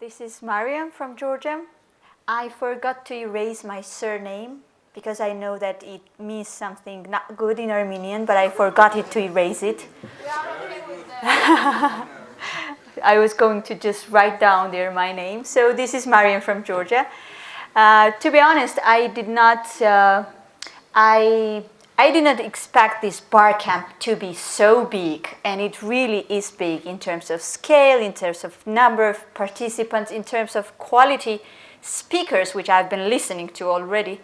This is Mariam from Georgia. I forgot to erase my surname because I know that it means something not good in Armenian, but I forgot to erase it. I was going to just write down there my name. So this is Mariam from Georgia. To be honest, I did not expect this Barcamp to be so big, and it really is big in terms of scale, in terms of number of participants, in terms of quality speakers, which I've been listening to already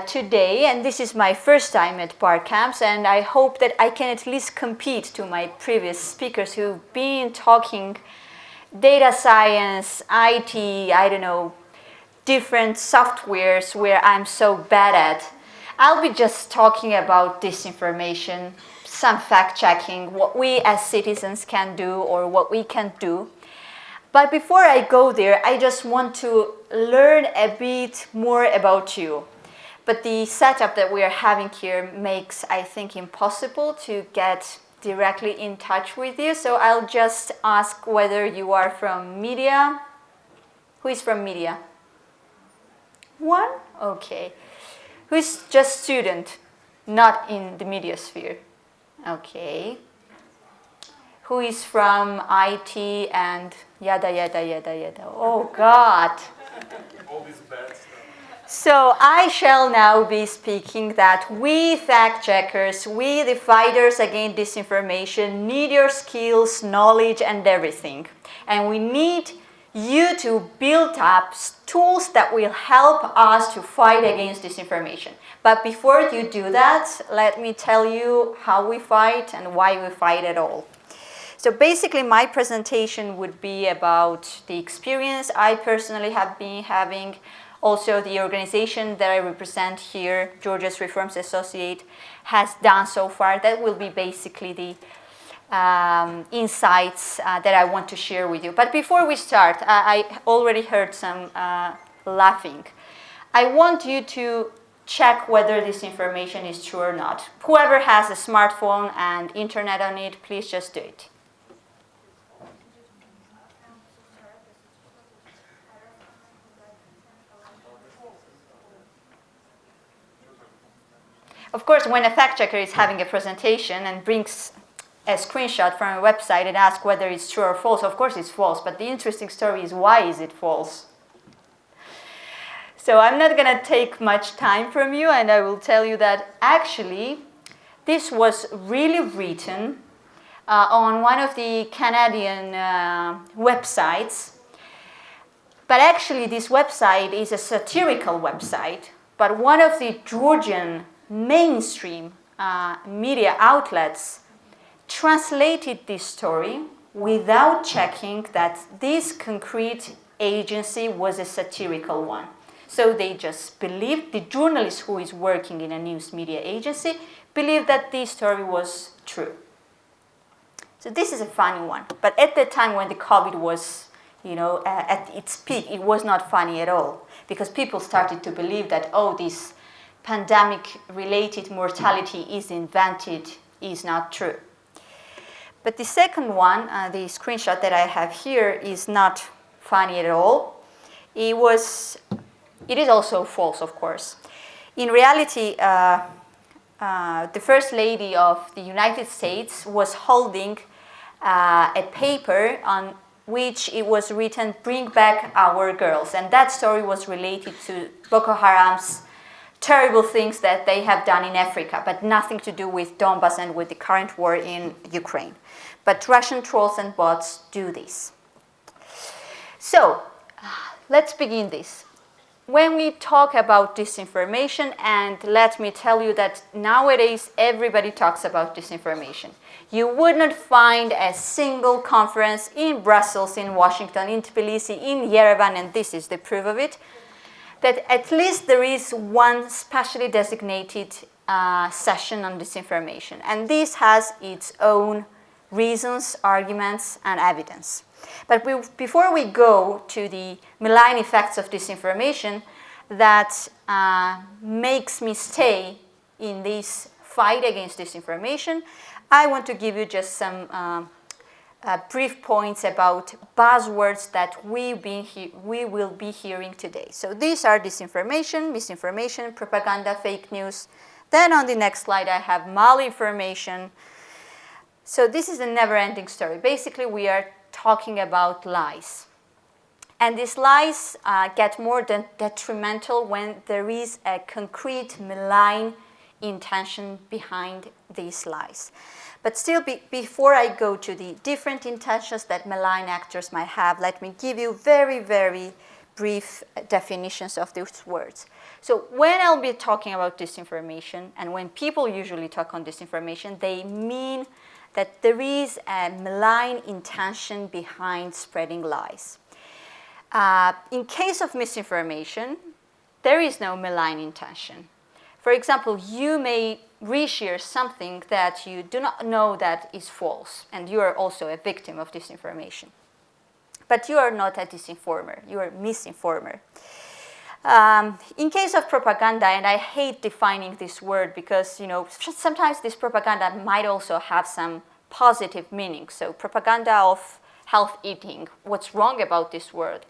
today. And this is my first time at Barcamps, and I hope that I can at least compete to my previous speakers who've been talking data science, IT, different softwares where I'm so bad at. I'll be just talking about disinformation, some fact-checking, what we as citizens can do or what we can't do. But before I go there, I just want to learn a bit more about you. But the setup that we are having here makes, I think, impossible to get directly in touch with you. So I'll just ask whether you are from media. Who is from media? One? Okay. Who's just student, not in the media sphere? Okay. Who is from IT and yada, yada, yada, yada? Oh, God. All this bad stuff. So I shall now be speaking that we fact-checkers, we the fighters against disinformation, need your skills, knowledge, and everything. And we need you to build up tools that will help us to fight against disinformation. But before you do that, let me tell you how we fight and why we fight at all. So basically my presentation would be about the experience I personally have been having, also the organization that I represent here, Georgia's Reforms Associate, has done so far. That will be basically the insights that I want to share with you. But before we start, I already heard some laughing. I want you to check whether this information is true or not. Whoever has a smartphone and internet on it, please just do it. Of course, when a fact checker is having a presentation and brings a screenshot from a website and asks whether it's true or false, of course it's false, but the interesting story is why is it false? So I'm not going to take much time from you, and I will tell you that actually this was really written on one of the Canadian websites, but actually this website is a satirical website, but one of the Georgian mainstream media outlets translated this story without checking that this concrete agency was a satirical one. So they just believed, the journalist who is working in a news media agency believed that this story was true. So this is a funny one. But at the time when the COVID was, at its peak, it was not funny at all, because people started to believe that, oh, this pandemic-related mortality is invented, is not true. But the second one, the screenshot that I have here, is not funny at all. It is also false, of course. In reality, the First Lady of the United States was holding a paper on which it was written, "Bring back our girls." And that story was related to Boko Haram's terrible things that they have done in Africa, but nothing to do with Donbass and with the current war in Ukraine. But Russian trolls and bots do this. So, let's begin this. When we talk about disinformation, and let me tell you that nowadays everybody talks about disinformation. You would not find a single conference in Brussels, in Washington, in Tbilisi, in Yerevan, and this is the proof of it, that at least there is one specially designated session on disinformation. And this has its own reasons, arguments, and evidence. But before we go to the malign effects of disinformation that makes me stay in this fight against disinformation, I want to give you just some brief points about buzzwords that we will be hearing today. So these are disinformation, misinformation, propaganda, fake news. Then on the next slide I have malinformation. So this is a never-ending story. Basically we are talking about lies. And these lies get more detrimental when there is a concrete malign intention behind these lies. But still, before I go to the different intentions that malign actors might have, let me give you very, very brief definitions of these words. So when I'll be talking about disinformation, and when people usually talk on disinformation, they mean that there is a malign intention behind spreading lies. In case of misinformation, there is no malign intention. For example, you may reshare something that you do not know that is false, and you are also a victim of disinformation. But you are not a disinformer, you are a misinformer. In case of propaganda, and I hate defining this word because sometimes this propaganda might also have some positive meaning. So propaganda of health eating, what's wrong about this word?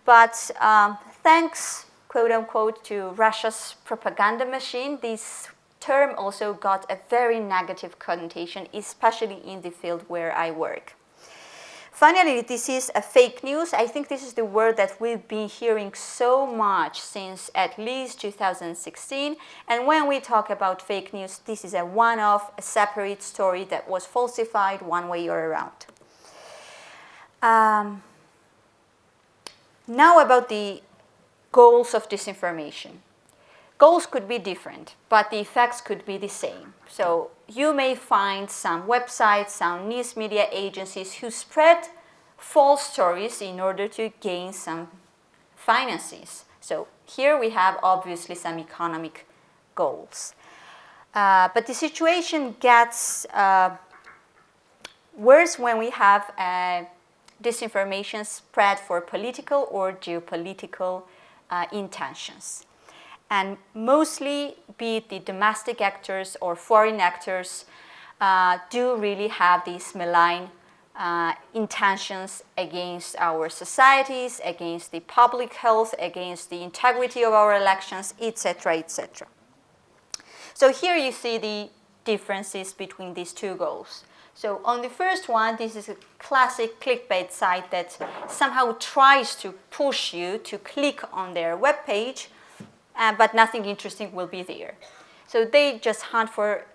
But thanks, quote unquote, to Russia's propaganda machine, this term also got a very negative connotation, especially in the field where I work. Finally, this is a fake news. I think this is the word that we've been hearing so much since at least 2016. And when we talk about fake news, this is a one-off, a separate story that was falsified one way or around. Now about the goals of disinformation. Goals could be different, but the effects could be the same. So you may find some websites, some news media agencies who spread false stories in order to gain some finances. So here we have obviously some economic goals. But the situation gets worse when we have disinformation spread for political or geopolitical intentions. And mostly, be it the domestic actors or foreign actors, do really have these malign intentions against our societies, against the public health, against the integrity of our elections, etc., etc. So here you see the differences between these two goals. So on the first one, this is a classic clickbait site that somehow tries to push you to click on their webpage, but nothing interesting will be there. So they just hunt for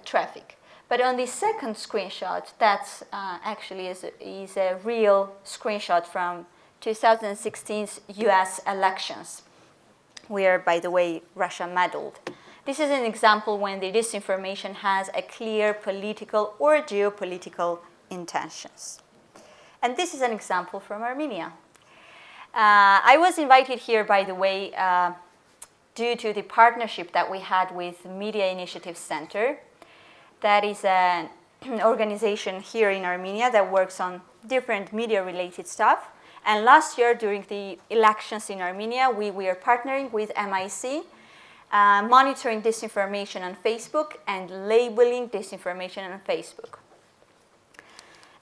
traffic. But on the second screenshot, that's actually is a real screenshot from 2016's US elections, where, by the way, Russia meddled. This is an example when the disinformation has a clear political or geopolitical intentions. And this is an example from Armenia. I was invited here, by the way, due to the partnership that we had with Media Initiative Center. That is an organization here in Armenia that works on different media-related stuff. And last year, during the elections in Armenia, we were partnering with MIC, monitoring disinformation on Facebook and labeling disinformation on Facebook.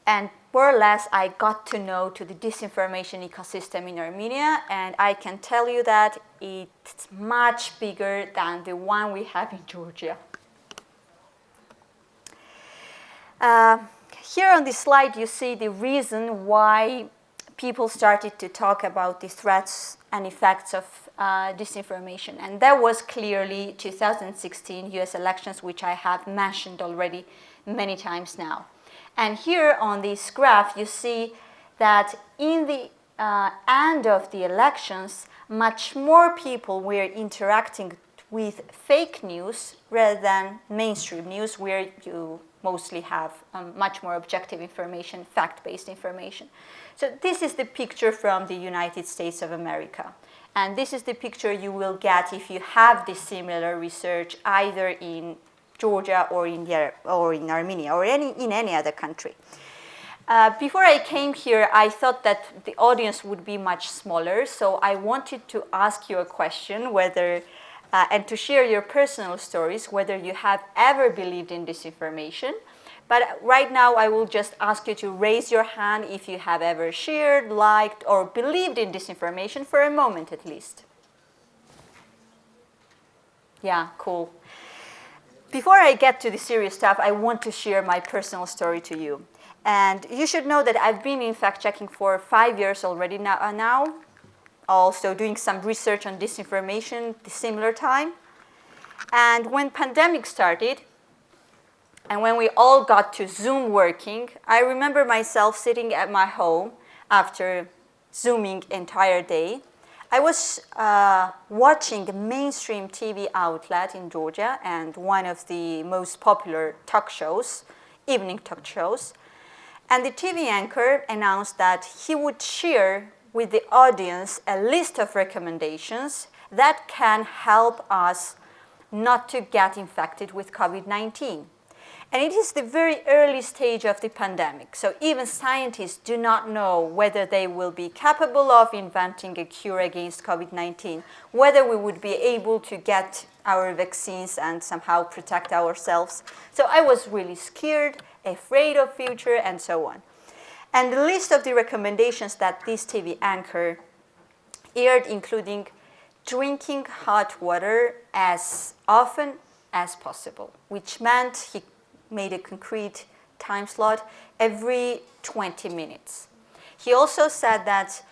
And more or less, I got to know to the disinformation ecosystem in Armenia, and I can tell you that it's much bigger than the one we have in Georgia. Here on this slide, you see the reason why people started to talk about the threats and effects of disinformation. And that was clearly 2016 US elections, which I have mentioned already many times now. And here on this graph, you see that in the end of the elections, much more people were interacting with fake news rather than mainstream news, where you mostly have much more objective information, fact-based information. So this is the picture from the United States of America. And this is the picture you will get if you have this similar research either in Georgia or in Armenia or in any other country. Before I came here, I thought that the audience would be much smaller, so I wanted to ask you a question whether, and to share your personal stories, whether you have ever believed in disinformation, But right now, I will just ask you to raise your hand if you have ever shared, liked, or believed in disinformation for a moment at least. Yeah, cool. Before I get to the serious stuff, I want to share my personal story to you. And you should know that I've been in fact-checking for 5 years already now, also doing some research on disinformation at a similar time. And when pandemic started, and when we all got to Zoom working, I remember myself sitting at my home after Zooming entire day. I was watching a mainstream TV outlet in Georgia and one of the most popular talk shows, evening talk shows. And the TV anchor announced that he would share with the audience a list of recommendations that can help us not to get infected with COVID-19. And it is the very early stage of the pandemic, so even scientists do not know whether they will be capable of inventing a cure against COVID-19, whether we would be able to get our vaccines and somehow protect ourselves. So I was really scared, afraid of future, and so on. And the list of the recommendations that this TV anchor aired including drinking hot water as often as possible, which meant he made a concrete time slot every 20 minutes. He also said that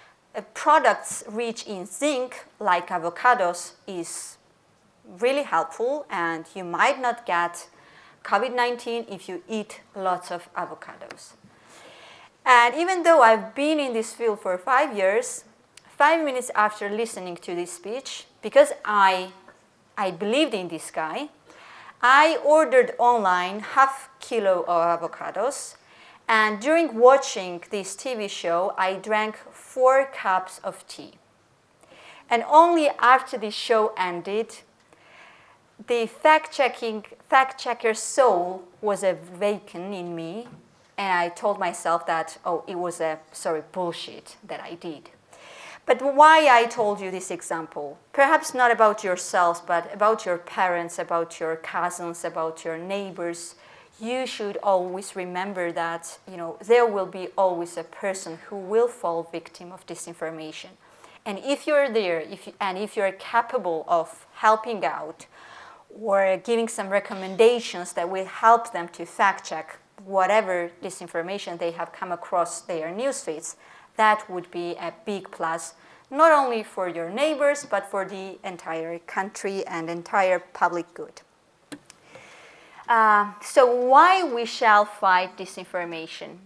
products rich in zinc, like avocados, is really helpful, and you might not get COVID-19 if you eat lots of avocados. And even though I've been in this field for 5 years, 5 minutes after listening to this speech, because I believed in this guy, I ordered online half kilo of avocados, and during watching this TV show, I drank 4 cups of tea. And only after the show ended, the fact-checker soul was awakened in me, and I told myself that, oh, it was bullshit that I did. But why I told you this example? Perhaps not about yourselves, but about your parents, about your cousins, about your neighbors. You should always remember that, there will be always a person who will fall victim of disinformation. And if you're there, if you're capable of helping out or giving some recommendations that will help them to fact-check whatever disinformation they have come across their newsfeeds, that would be a big plus, not only for your neighbors, but for the entire country and entire public good. So why we shall fight disinformation?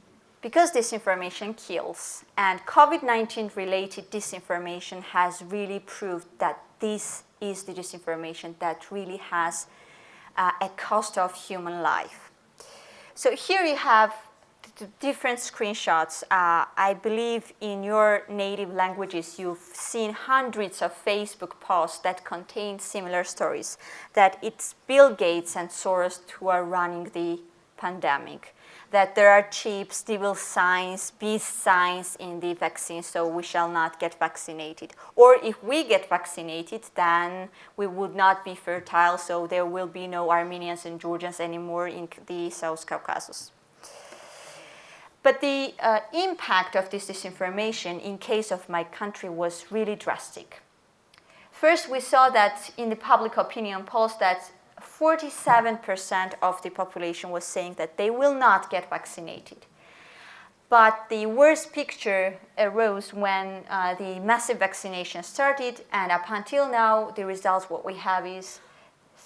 Because disinformation kills, and COVID-19 related disinformation has really proved that this is the disinformation that really has a cost of human life. So here you have different screenshots. I believe in your native languages you've seen hundreds of Facebook posts that contain similar stories, that it's Bill Gates and Soros who are running the pandemic, that there are chips, devil signs, beast signs in the vaccine, so we shall not get vaccinated. Or if we get vaccinated, then we would not be fertile, so there will be no Armenians and Georgians anymore in the South Caucasus. But the impact of this disinformation in case of my country was really drastic. First, we saw that in the public opinion polls that 47% of the population was saying that they will not get vaccinated. But the worst picture arose when the massive vaccination started, and up until now, the results what we have is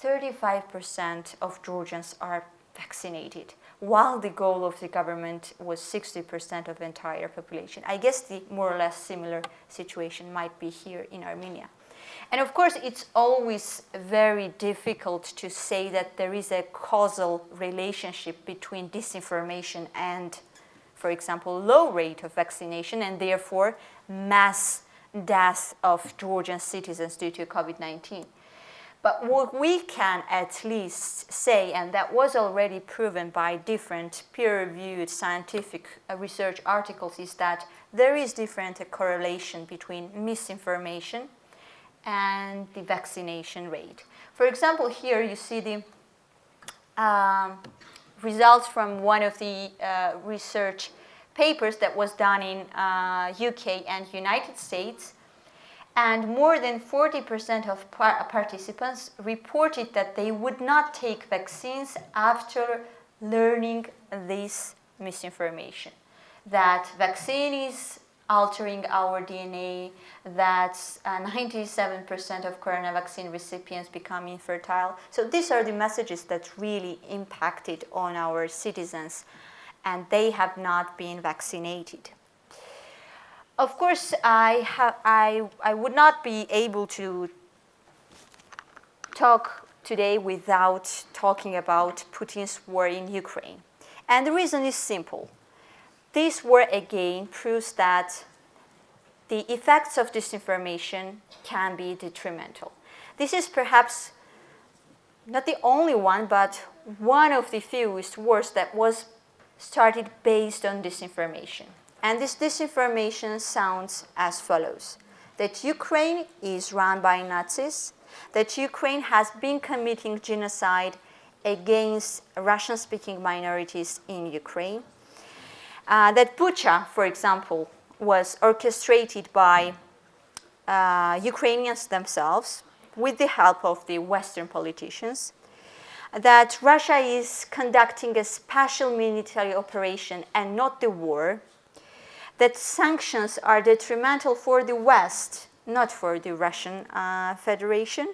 35% of Georgians are vaccinated, while the goal of the government was 60% of the entire population. I guess the more or less similar situation might be here in Armenia. And of course, it's always very difficult to say that there is a causal relationship between disinformation and, for example, low rate of vaccination and therefore mass death of Georgian citizens due to COVID-19. But what we can at least say, and that was already proven by different peer-reviewed scientific research articles, is that there is different correlation between misinformation and the vaccination rate. For example, here you see the results from one of the research papers that was done in UK and United States. And more than 40% of participants reported that they would not take vaccines after learning this misinformation. That vaccine is altering our DNA, that 97% of corona vaccine recipients become infertile. So these are the messages that really impacted on our citizens, and they have not been vaccinated. Of course, I would not be able to talk today without talking about Putin's war in Ukraine. And the reason is simple. This war again proves that the effects of disinformation can be detrimental. This is perhaps not the only one, but one of the fewest wars that was started based on disinformation. And this disinformation sounds as follows: that Ukraine is run by Nazis, that Ukraine has been committing genocide against Russian-speaking minorities in Ukraine, that Bucha, for example, was orchestrated by Ukrainians themselves with the help of the Western politicians, that Russia is conducting a special military operation and not the war, that sanctions are detrimental for the West, not for the Russian Federation,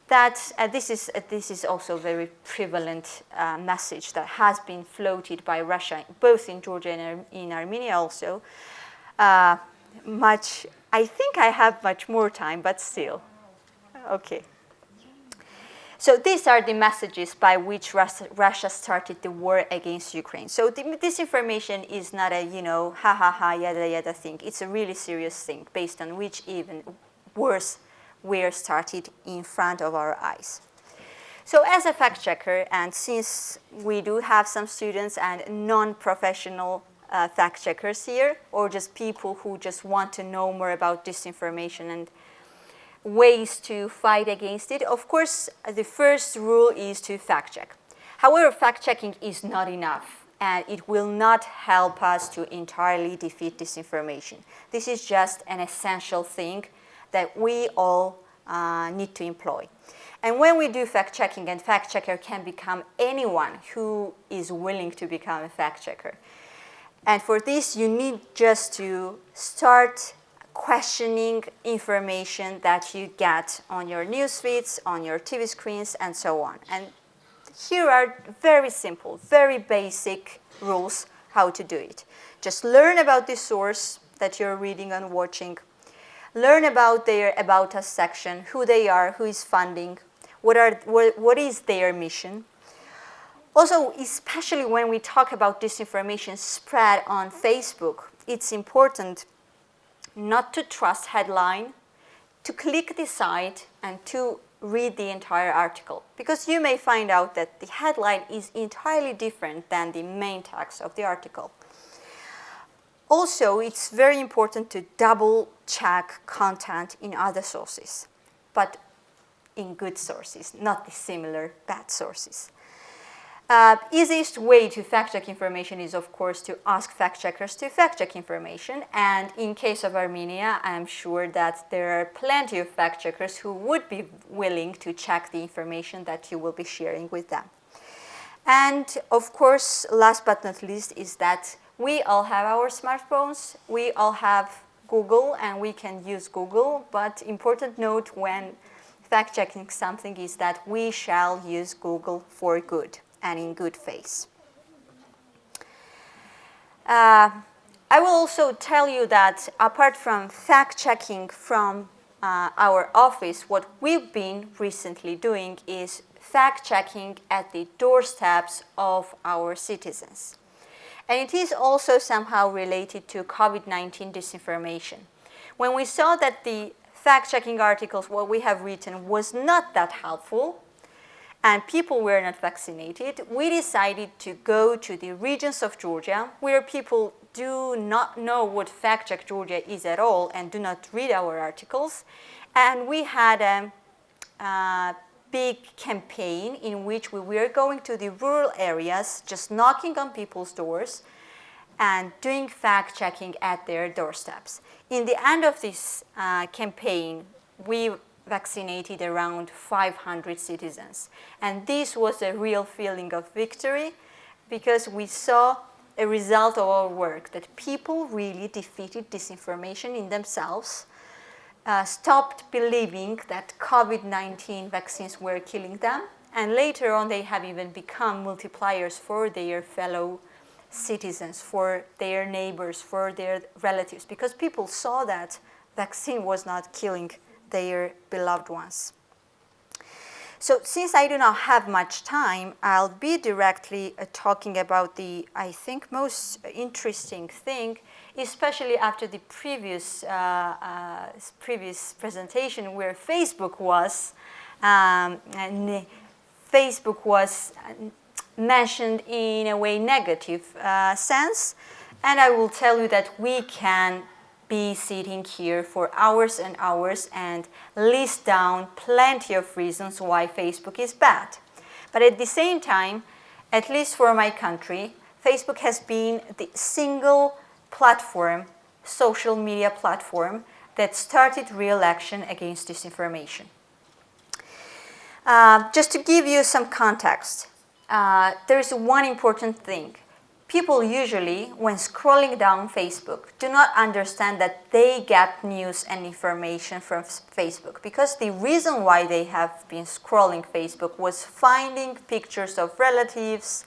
that this is also a very prevalent message that has been floated by Russia, both in Georgia and in Armenia also. I think I have much more time, but still. Okay. So these are the messages by which Russia started the war against Ukraine. So disinformation is not a, ha ha ha, yada yada thing. It's a really serious thing based on which even wars were started in front of our eyes. So as a fact checker, and since we do have some students and non-professional fact checkers here, or just people who just want to know more about disinformation and ways to fight against it, of course, the first rule is to fact check. However, fact checking is not enough, and it will not help us to entirely defeat disinformation. This is just an essential thing that we all need to employ. And when we do fact checking, and fact checker can become anyone who is willing to become a fact checker. And for this, you need just to start questioning information that you get on your news feeds, on your TV screens, and so on. And here are very simple, very basic rules how to do it. Just learn about the source that you're reading and watching. Learn about their About Us section, who they are, who is funding, what is their mission. Also, especially when we talk about disinformation spread on Facebook, it's important not to trust headline, to click the site, and to read the entire article. Because you may find out that the headline is entirely different than the main text of the article. Also, it's very important to double check content in other sources, but in good sources, not the similar bad sources. Easiest way to fact check information is, of course, to ask fact checkers to fact check information. And in case of Armenia, I'm sure that there are plenty of fact checkers who would be willing to check the information that you will be sharing with them. And of course, last but not least, is that we all have our smartphones, we all have Google, and we can use Google. But important note when fact checking something is that we shall use Google for good and in good faith. I will also tell you that apart from fact-checking from our office, what we've been recently doing is fact-checking at the doorsteps of our citizens. And it is also somehow related to COVID-19 disinformation. When we saw that the fact-checking articles, what we have written, was not that helpful, and people were not vaccinated, we decided to go to the regions of Georgia where people do not know what Fact Check Georgia is at all and do not read our articles. And we had big campaign in which we were going to the rural areas, just knocking on people's doors and doing fact-checking at their doorsteps. In the end of this campaign, we vaccinated around 500 citizens. And this was a real feeling of victory because we saw a result of our work, that people really defeated disinformation in themselves, stopped believing that COVID-19 vaccines were killing them, and later on they have even become multipliers for their fellow citizens, for their neighbors, for their relatives, because people saw that vaccine was not killing their beloved ones. So since I do not have much time, I'll be directly talking about the, I think, most interesting thing, especially after the previous presentation where Facebook was mentioned in a way negative sense. And I will tell you that we can be sitting here for hours and hours and list down plenty of reasons why Facebook is bad. But at the same time, at least for my country, Facebook has been the single platform, social media platform, that started real action against disinformation. Just to give you some context, there is one important thing. People usually, when scrolling down Facebook, do not understand that they get news and information from Facebook, because the reason why they have been scrolling Facebook was finding pictures of relatives,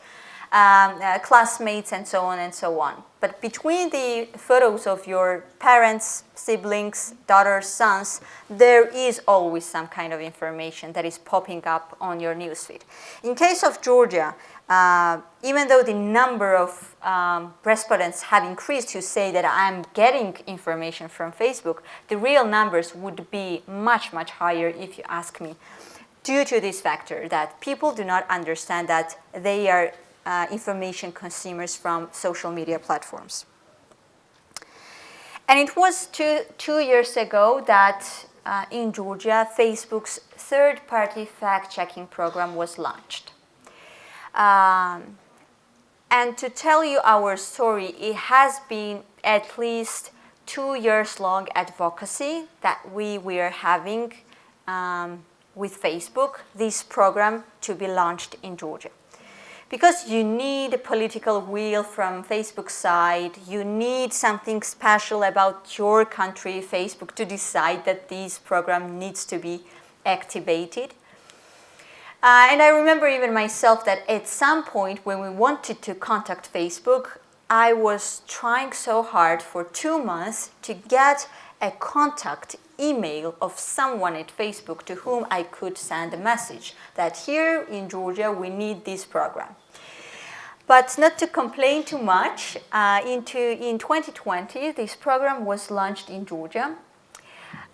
classmates, and so on and so on. But between the photos of your parents, siblings, daughters, sons, there is always some kind of information that is popping up on your newsfeed. In case of Georgia, even though the number of respondents have increased who say that I'm getting information from Facebook, the real numbers would be much, much higher if you ask me, due to this factor that people do not understand that they are information consumers from social media platforms. And it was two years ago that in Georgia, Facebook's third-party fact-checking program was launched. And to tell you our story, it has been at least 2 years long advocacy that we were having with Facebook, this program to be launched in Georgia. Because you need a political will from Facebook's side, you need something special about your country, Facebook, to decide that this program needs to be activated. And I remember even myself that at some point when we wanted to contact Facebook, I was trying so hard for 2 months to get a contact email of someone at Facebook to whom I could send a message that here in Georgia we need this program. But not to complain too much, in 2020 this program was launched in Georgia.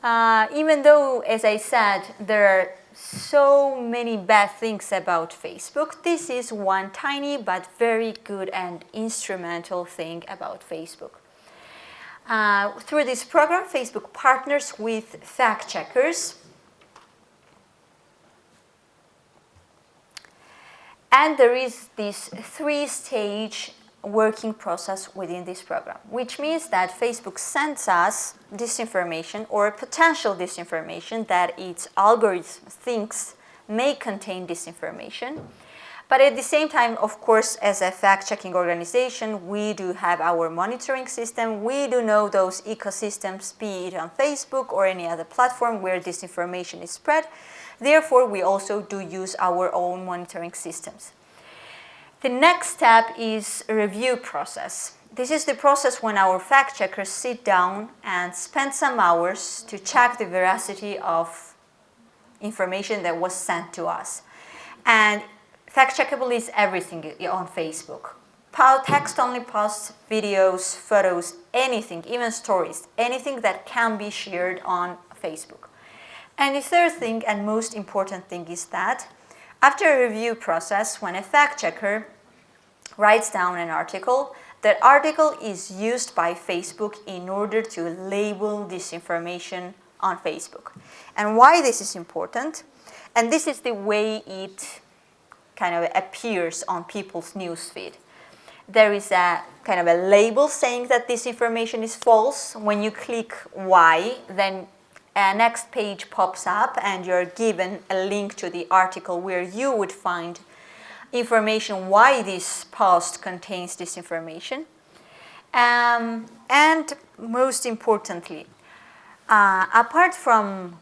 Even though, as I said, there are so many bad things about Facebook, this is one tiny but very good and instrumental thing about Facebook. Through this program, Facebook partners with fact-checkers, and there is this 3-stage working process within this program, which means that Facebook sends us disinformation or potential disinformation that its algorithm thinks may contain disinformation. But at the same time, of course, as a fact-checking organization, we do have our monitoring system. We do know those ecosystems, be it on Facebook or any other platform where disinformation is spread. Therefore, we also do use our own monitoring systems. The next step is a review process. This is the process when our fact-checkers sit down and spend some hours to check the veracity of information that was sent to us. And fact-checkable is everything on Facebook. Text-only posts, videos, photos, anything, even stories, anything that can be shared on Facebook. And the third thing and most important thing is that after a review process, when a fact-checker writes down an article, that article is used by Facebook in order to label disinformation on Facebook. And why this is important? And this is the way it kind of appears on people's newsfeed. There is a kind of a label saying that this information is false. When you click Y, then a next page pops up and you're given a link to the article where you would find information why this post contains disinformation. And most importantly, apart from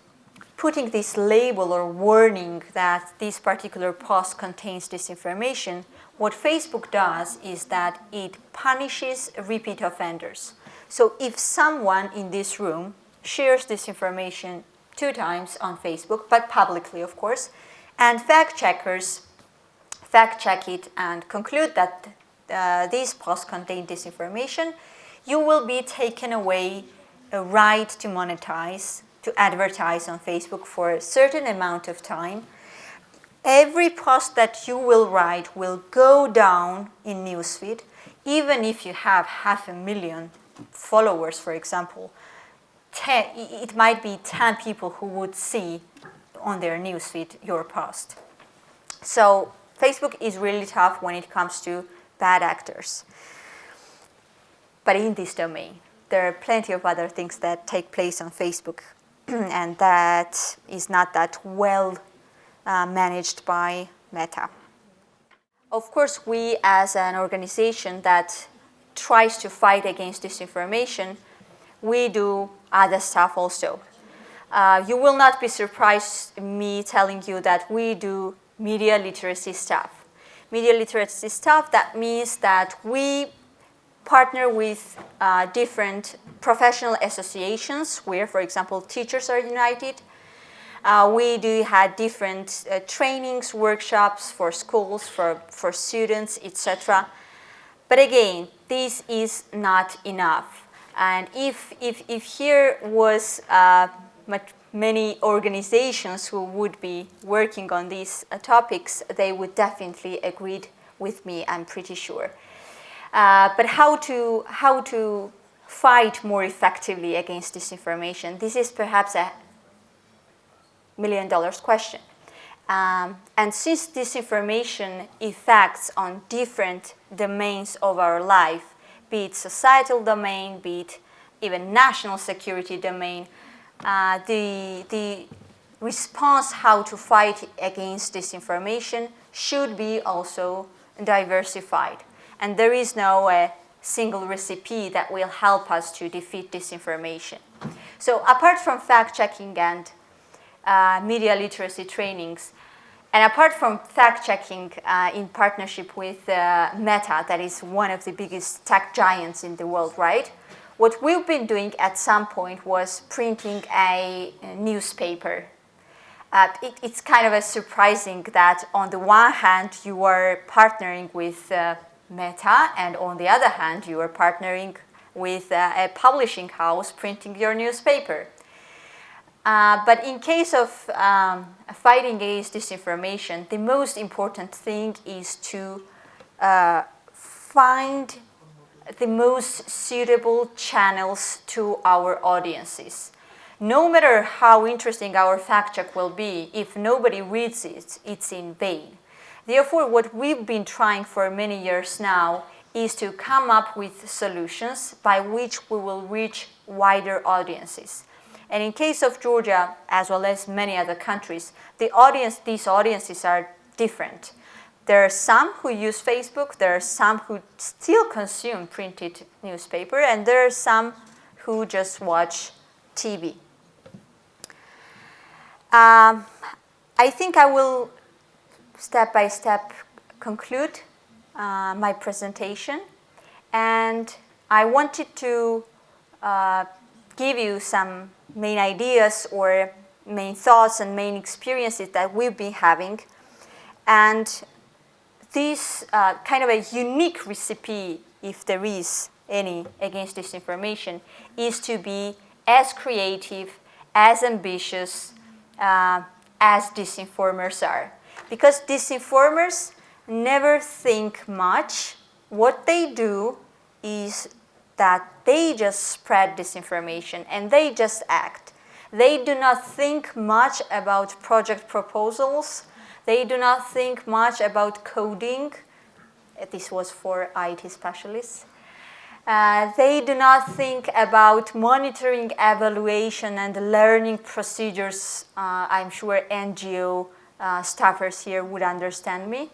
putting this label or warning that this particular post contains disinformation, what Facebook does is that it punishes repeat offenders. So if someone in this room shares this information 2 times on Facebook, but publicly of course, and fact checkers fact check it and conclude that these posts contain disinformation, you will be taken away a right to monetize, to advertise on Facebook for a certain amount of time. Every post that you will write will go down in newsfeed, even if you have 500,000 followers, for example. It might be 10 people who would see on their newsfeed your post. So Facebook is really tough when it comes to bad actors. But in this domain, there are plenty of other things that take place on Facebook and that is not that well managed by Meta. Of course, we as an organization that tries to fight against disinformation, we do other stuff also. You will not be surprised me telling you that we do media literacy stuff. Media literacy stuff, that means that we partner with different professional associations where, for example, teachers are united. We do have different trainings, workshops for schools, for students, etc. But again, this is not enough. And if here was many organizations who would be working on these topics, they would definitely agree with me, I'm pretty sure. But how to fight more effectively against disinformation? This is perhaps a $1 million question. And since disinformation affects on different domains of our life, be it societal domain, be it even national security domain, the response how to fight against disinformation should be also diversified. And there is no single recipe that will help us to defeat disinformation. So apart from fact-checking and media literacy trainings, and apart from fact-checking in partnership with Meta, that is one of the biggest tech giants in the world, right? What we've been doing at some point was printing a newspaper. It's kind of surprising that on the one hand you are partnering with Meta, and on the other hand you are partnering with a publishing house printing your newspaper. But in case of fighting against disinformation, the most important thing is to find the most suitable channels to our audiences. No matter how interesting our fact check will be, if nobody reads it, it's in vain. Therefore, what we've been trying for many years now is to come up with solutions by which we will reach wider audiences. And in case of Georgia, as well as many other countries, these audiences are different. There are some who use Facebook, there are some who still consume printed newspaper, and there are some who just watch TV. I think I will step by step conclude my presentation, and I wanted to give you some main ideas or main thoughts and main experiences that we've been having. And this kind of a unique recipe, if there is any, against disinformation, is to be as creative, as ambitious as disinformers are. Because disinformers never think much. What they do is that they just spread disinformation and they just act. They do not think much about project proposals. They do not think much about coding. This was for IT specialists. They do not think about monitoring, evaluation, and learning procedures. I'm sure NGO staffers here would understand me.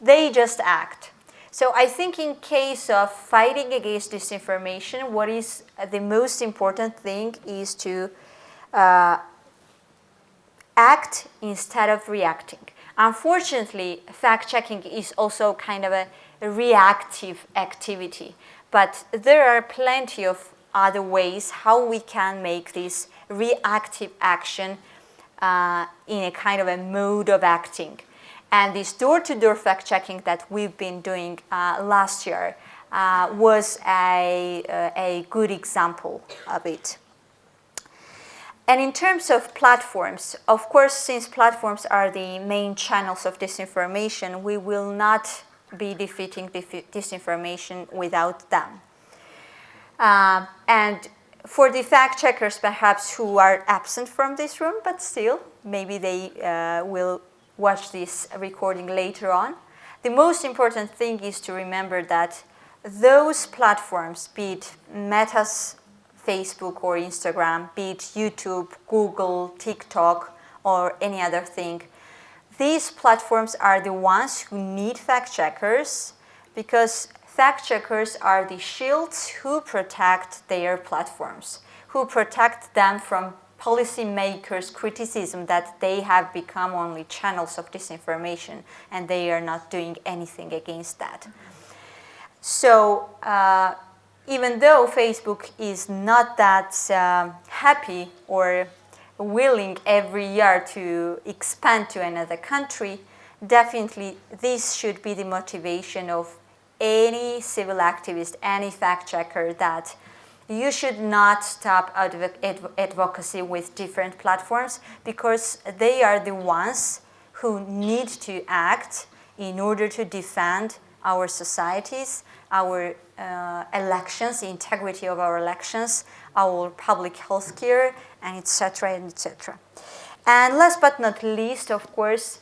They just act. So I think in case of fighting against disinformation, what is the most important thing is to act instead of reacting. Unfortunately, fact-checking is also kind of a reactive activity, but there are plenty of other ways how we can make this reactive action in a kind of a mode of acting. And this door-to-door fact-checking that we've been doing last year was a good example of it. And in terms of platforms, of course, since platforms are the main channels of disinformation, we will not be defeating disinformation without them. And for the fact-checkers, perhaps, who are absent from this room, but still, maybe they will watch this recording later on, the most important thing is to remember that those platforms, be it Meta's Facebook or Instagram, be it YouTube, Google, TikTok, or any other thing, these platforms are the ones who need fact-checkers because fact-checkers are the shields who protect their platforms, who protect them from policymakers' criticism that they have become only channels of disinformation and they are not doing anything against that. So even though Facebook is not that happy or willing every year to expand to another country, definitely this should be the motivation of any civil activist, any fact-checker, that you should not stop advocacy with different platforms because they are the ones who need to act in order to defend our societies, our elections, the integrity of our elections, our public health care, and etc., and etc. And last but not least, of course,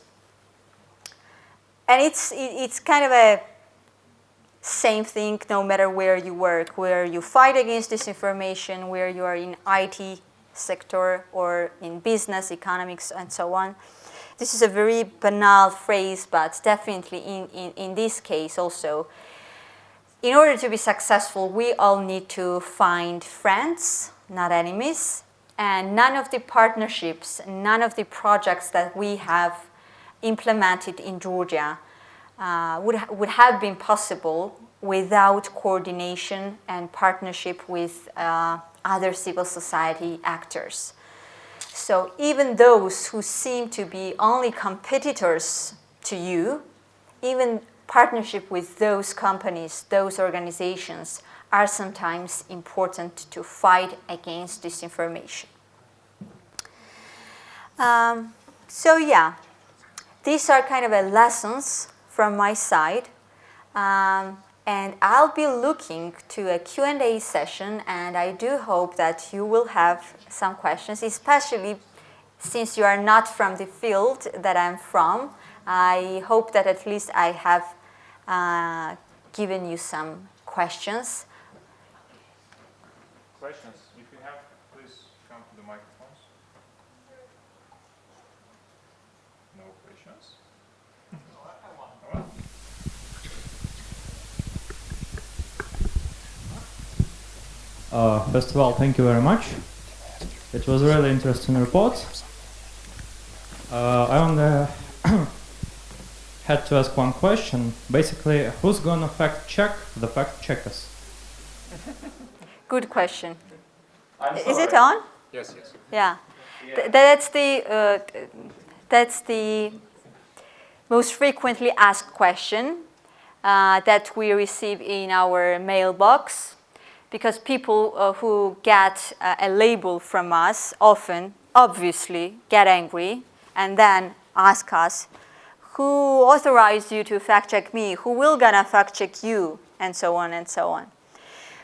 and it's kind of a same thing no matter where you work, where you fight against disinformation, where you are in IT sector or in business, economics, and so on. This is a very banal phrase, but definitely in this case also, in order to be successful, we all need to find friends, not enemies, and none of the partnerships, none of the projects that we have implemented in Georgia would have been possible without coordination and partnership with other civil society actors. So even those who seem to be only competitors to you, even partnership with those companies, those organizations, are sometimes important to fight against disinformation. So yeah, these are kind of lessons from my side. And I'll be looking to a Q&A session, and I do hope that you will have some questions, especially since you are not from the field that I'm from. I hope that at least I have given you some questions. Questions? If you have, please come to the microphones. No questions? First of all, thank you very much. It was a really interesting report. I only had to ask one question. Basically, who's gonna fact check the fact checkers? Good question. Is it on? Yes, yes. Yeah. That's the most frequently asked question that we receive in our mailbox, because people who get a label from us often, obviously, get angry and then ask us, who authorized you to fact check me? Who will gonna fact check you? And so on and so on.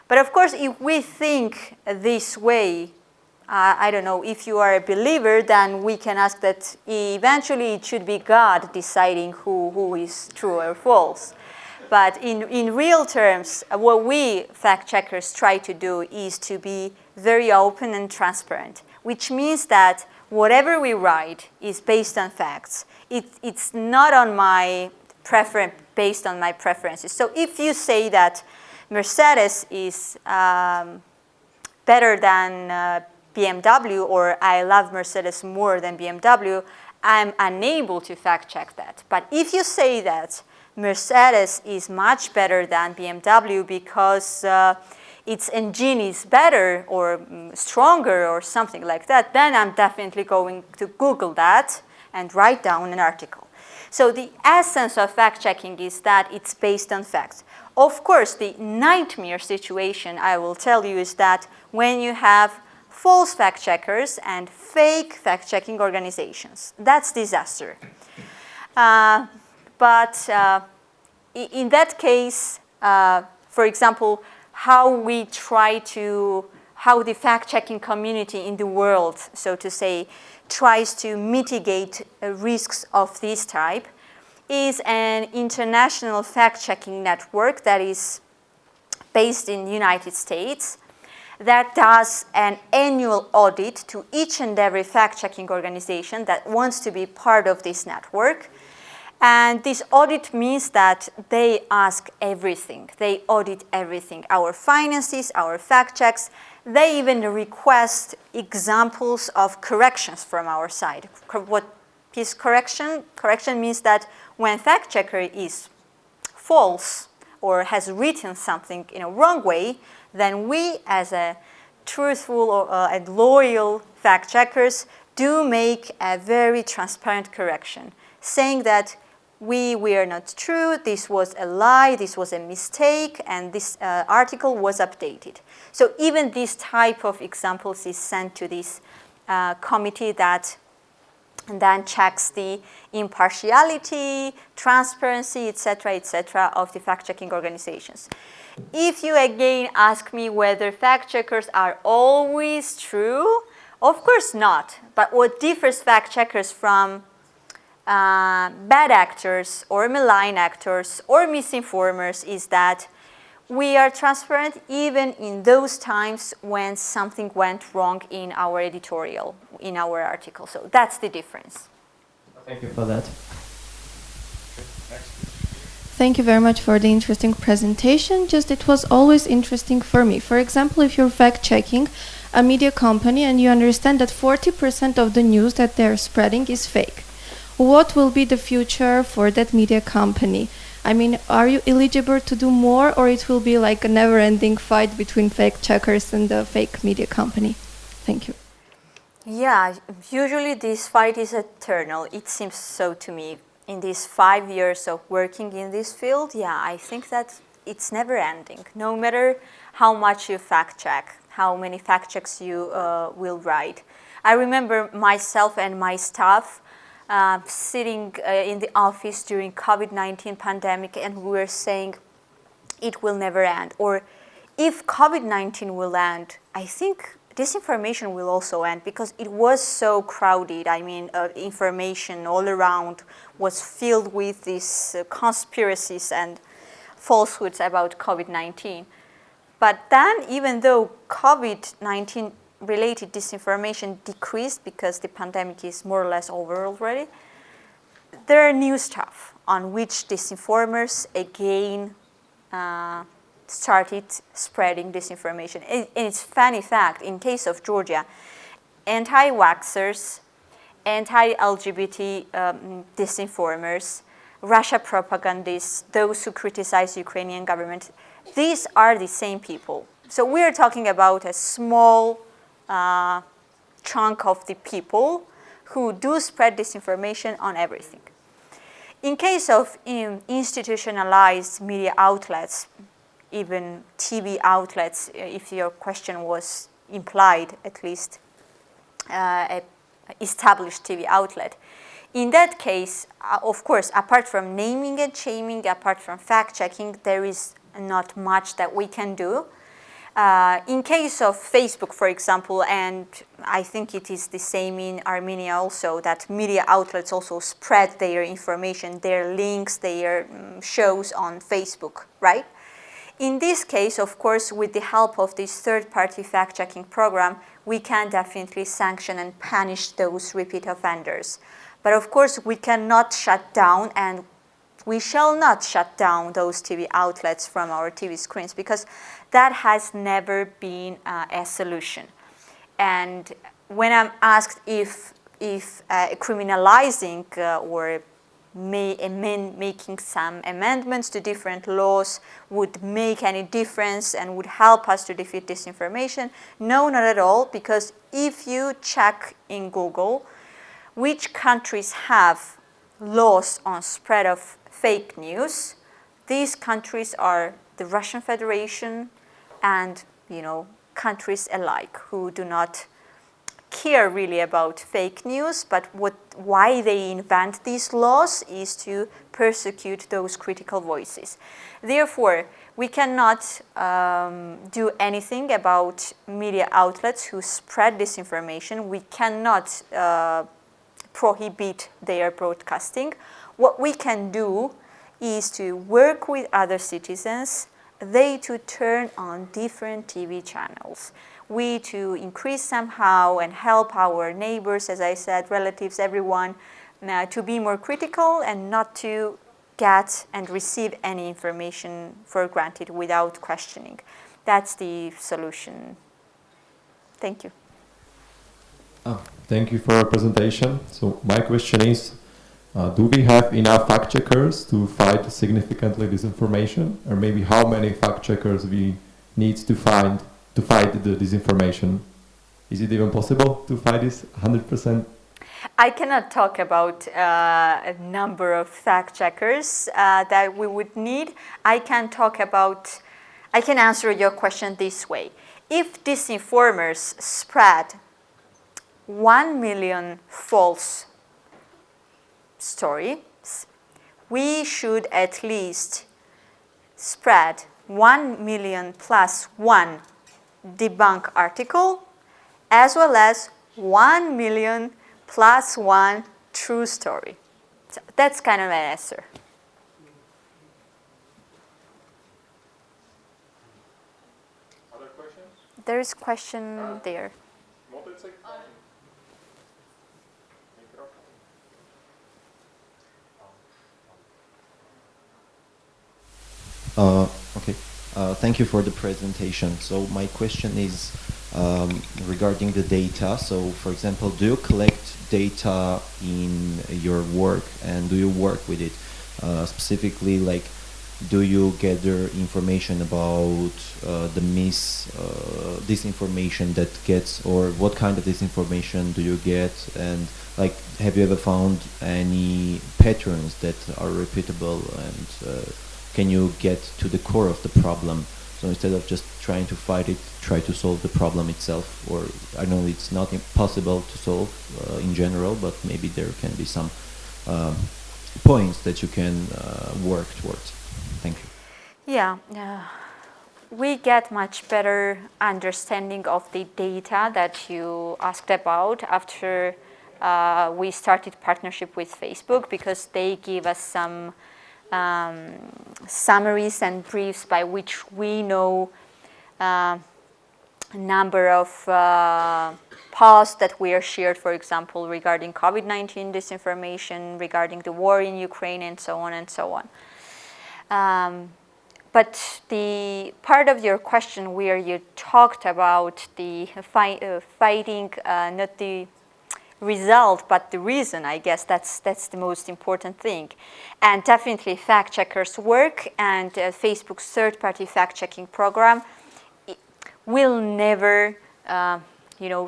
But of course, if we think this way, I don't know, if you are a believer, then we can ask that eventually it should be God deciding who is true or false. But in real terms, what we fact-checkers try to do is to be very open and transparent, which means that whatever we write is based on facts. It's not on my based on my preferences. So if you say that Mercedes is better than BMW, or I love Mercedes more than BMW, I'm unable to fact-check that. But if you say that Mercedes is much better than BMW because its engine is better or stronger or something like that, then I'm definitely going to Google that and write down an article. So the essence of fact-checking is that it's based on facts. Of course, the nightmare situation, I will tell you, is that when you have false fact-checkers and fake fact-checking organizations, that's disaster. But in that case, for example, how the fact-checking community in the world, so to say, tries to mitigate risks of this type is an international fact-checking network that is based in the United States that does an annual audit to each and every fact-checking organization that wants to be part of this network. And this audit means that they ask everything. They audit everything, our finances, our fact checks. They even request examples of corrections from our side. What is correction? Correction means that when fact checker is false or has written something in a wrong way, then we as a truthful and loyal fact checkers do make a very transparent correction, saying that we are not true, this was a lie, this was a mistake, and this article was updated. So even this type of examples is sent to this committee that then checks the impartiality, transparency, etc., of the fact-checking organizations. If you again ask me whether fact-checkers are always true, of course not. But what differs fact-checkers from bad actors or malign actors or misinformers is that we are transparent even in those times when something went wrong in our editorial, in our article. So that's the difference. Thank you for that. Next. Thank you very much for the interesting presentation. Just it was always interesting for me. For example, if you're fact-checking a media company and you understand that 40% of the news that they're spreading is fake, what will be the future for that media company? I mean, are you eligible to do more, or it will be like a never-ending fight between fact checkers and the fake media company? Thank you. Yeah, usually this fight is eternal. It seems so to me. In these 5 years of working in this field, yeah, I think that it's never ending. No matter how much you fact check, how many fact checks you will write. I remember myself and my staff sitting in the office during COVID-19 pandemic, and we were saying it will never end. Or if COVID-19 will end, I think disinformation will also end, because it was so crowded. I mean, information all around was filled with these conspiracies and falsehoods about COVID-19. But then, even though COVID-19 related disinformation decreased because the pandemic is more or less over already, there are new stuff on which disinformers again started spreading disinformation. And it's a funny fact, in case of Georgia, anti-vaxxers, anti-LGBT disinformers, Russia propagandists, those who criticize Ukrainian government, these are the same people. So we're talking about a small chunk of the people who do spread disinformation on everything. In case of institutionalized media outlets, even TV outlets, if your question was implied, at least established TV outlet, in that case, of course, apart from naming and shaming, apart from fact-checking, there is not much that we can do. In case of Facebook, for example, and I think it is the same in Armenia also, that media outlets also spread their information, their links, their shows on Facebook, right? In this case, of course, with the help of this third-party fact-checking program, we can definitely sanction and punish those repeat offenders. But of course, we cannot shut down, and we shall not shut down those TV outlets from our TV screens, because that has never been a solution. And when I'm asked if criminalizing or making some amendments to different laws would make any difference and would help us to defeat disinformation, no, not at all, because if you check in Google which countries have laws on spread of fake news, these countries are the Russian Federation and, countries alike who do not care really about fake news, but why they invent these laws is to persecute those critical voices. Therefore, we cannot do anything about media outlets who spread disinformation. We cannot prohibit their broadcasting. What we can do is to work with other citizens, they to turn on different TV channels. We to increase somehow and help our neighbors, as I said, relatives, everyone, to be more critical and not to get and receive any information for granted without questioning. That's the solution. Thank you. Thank you for your presentation. So my question is, do we have enough fact checkers to fight significantly disinformation? Or maybe how many fact checkers we need to fight the disinformation? Is it even possible to fight this 100%? I cannot talk about a number of fact checkers that we would need. I can answer your question this way. If disinformers spread 1 million false stories, we should at least spread 1 million plus 1 debunk article, as well as 1 million plus 1 true story. So that's kind of an answer. Other questions? There is a question there. Okay. Thank you for the presentation. So my question is regarding the data. So for example, do you collect data in your work and do you work with it? Specifically, like, do you gather information about the disinformation that gets, or what kind of disinformation do you get? And like, have you ever found any patterns that are repeatable, and can you get to the core of the problem? So instead of just trying to fight it, try to solve the problem itself. Or I know it's not impossible to solve in general, but maybe there can be some points that you can work towards. Thank you. Yeah, we get much better understanding of the data that you asked about after we started partnership with Facebook, because they give us some summaries and briefs by which we know a number of posts that were shared, for example, regarding COVID-19 disinformation, regarding the war in Ukraine, and so on and so on. But the part of your question where you talked about the fighting, not the result, but the reason, I guess that's the most important thing. And definitely fact checkers work, and Facebook's third-party fact-checking program will never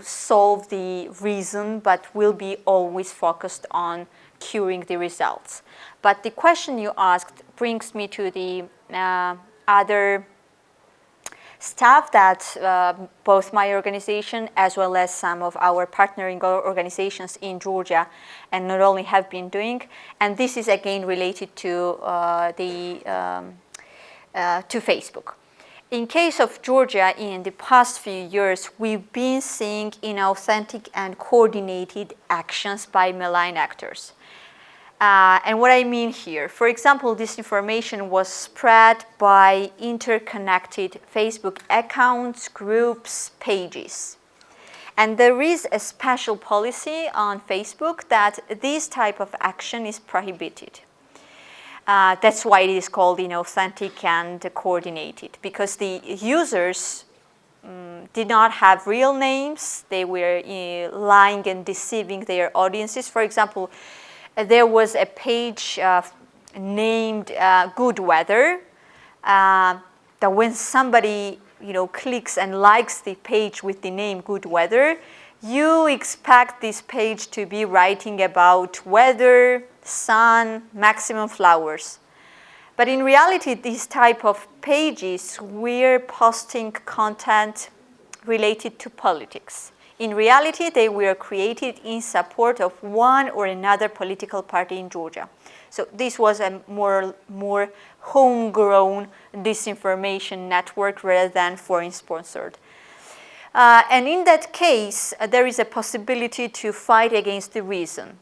solve the reason, but will be always focused on curing the results. But the question you asked brings me to the other stuff that both my organization as well as some of our partnering organizations in Georgia and not only have been doing, and this is again related to Facebook. In case of Georgia, in the past few years, we've been seeing inauthentic and coordinated actions by malign actors. And what I mean here, for example, disinformation was spread by interconnected Facebook accounts, groups, pages. And there is a special policy on Facebook that this type of action is prohibited. That's why it is called inauthentic and coordinated, because the users did not have real names. They were lying and deceiving their audiences. For example, there was a page named Good Weather that when somebody clicks and likes the page with the name Good Weather, you expect this page to be writing about weather, sun, maximum flowers. But in reality, these type of pages were posting content related to politics. In reality, they were created in support of one or another political party in Georgia. So this was a more homegrown disinformation network rather than foreign-sponsored. And in that case, there is a possibility to fight against the reason.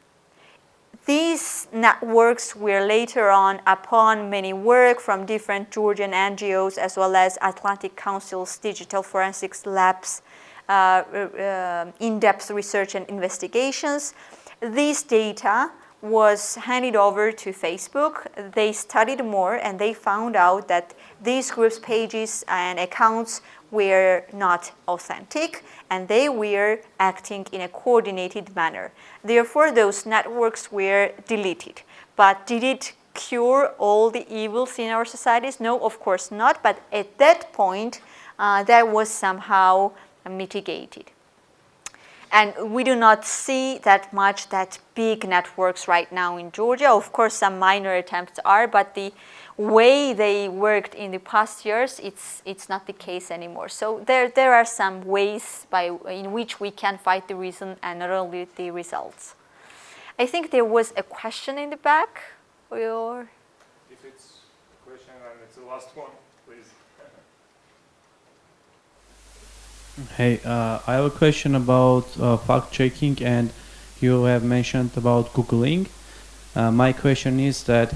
These networks were later on, upon many work from different Georgian NGOs as well as Atlantic Council's digital forensics labs, in-depth research and investigations, this data was handed over to Facebook. They studied more and they found out that these groups' pages and accounts were not authentic and they were acting in a coordinated manner. Therefore, those networks were deleted. But did it cure all the evils in our societies? No, of course not. But at that point, that was somehow mitigated. And we do not see that big networks right now in Georgia. Of course, some minor attempts are, but the way they worked in the past years, it's not the case anymore. So there are some ways in which we can fight the reason and not only the results. I think there was a question in the back. Or If it's a question and it's the last one, please. Hey, I have a question about fact-checking, and you have mentioned about Googling. My question is that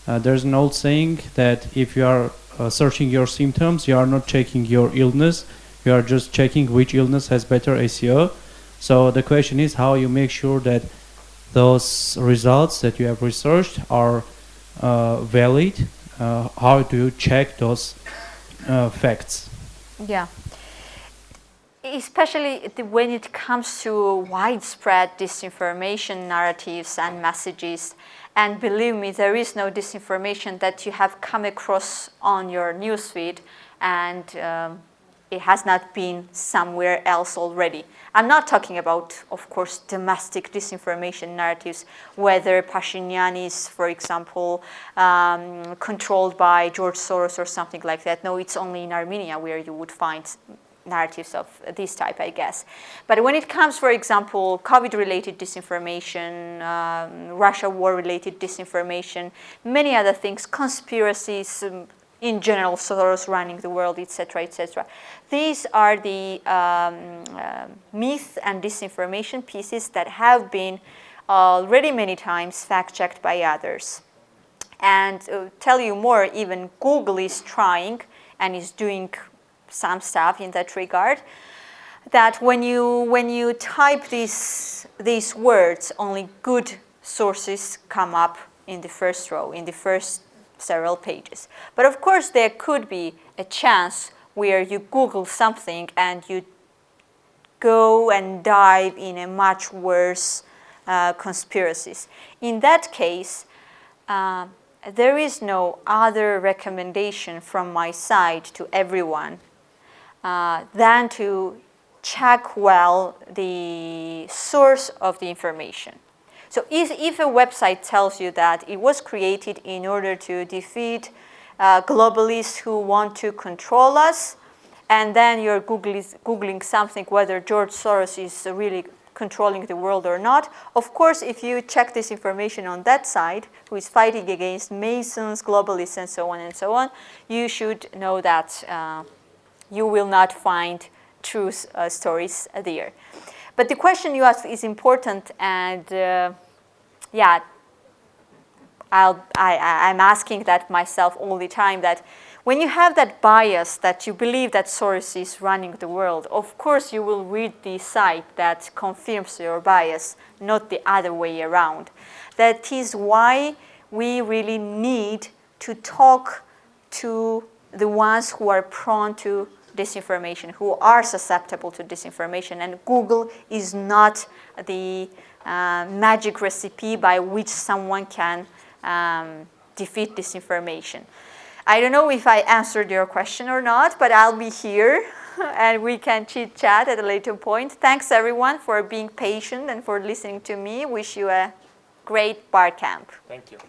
there's an old saying that if you are searching your symptoms, you are not checking your illness, you are just checking which illness has better SEO. So the question is how you make sure that those results that you have researched are valid. How do you check those facts? Yeah. Especially when it comes to widespread disinformation narratives and messages. And believe me, there is no disinformation that you have come across on your newsfeed and it has not been somewhere else already. I'm not talking about, of course, domestic disinformation narratives, whether Pashinyan is, for example, controlled by George Soros or something like that. No, it's only in Armenia where you would find narratives of this type, I guess. But when it comes, for example, COVID-related disinformation, Russia war-related disinformation, many other things, conspiracies in general, Soros running the world, etc., etc. These are the myth and disinformation pieces that have been already many times fact-checked by others. And tell you more, even Google is trying and is doing some stuff in that regard, that when you type these words, only good sources come up in the first row, in the first several pages. But of course, there could be a chance where you Google something and you go and dive in a much worse conspiracies. In that case, there is no other recommendation from my side to everyone than to check well the source of the information. So if a website tells you that it was created in order to defeat globalists who want to control us, and then you're Googling something whether George Soros is really controlling the world or not, of course, if you check this information on that side, who is fighting against Masons, globalists, and so on, you should know that you will not find true stories there. But the question you asked is important, and yeah, I'm asking that myself all the time, that when you have that bias that you believe that source is running the world, of course you will read the site that confirms your bias, not the other way around. That is why we really need to talk to the ones who are prone to disinformation, who are susceptible to disinformation. And Google is not the magic recipe by which someone can defeat disinformation. I don't know if I answered your question or not, but I'll be here and we can chit-chat at a later point. Thanks everyone for being patient and for listening to me. Wish you a great Barcamp. Thank you.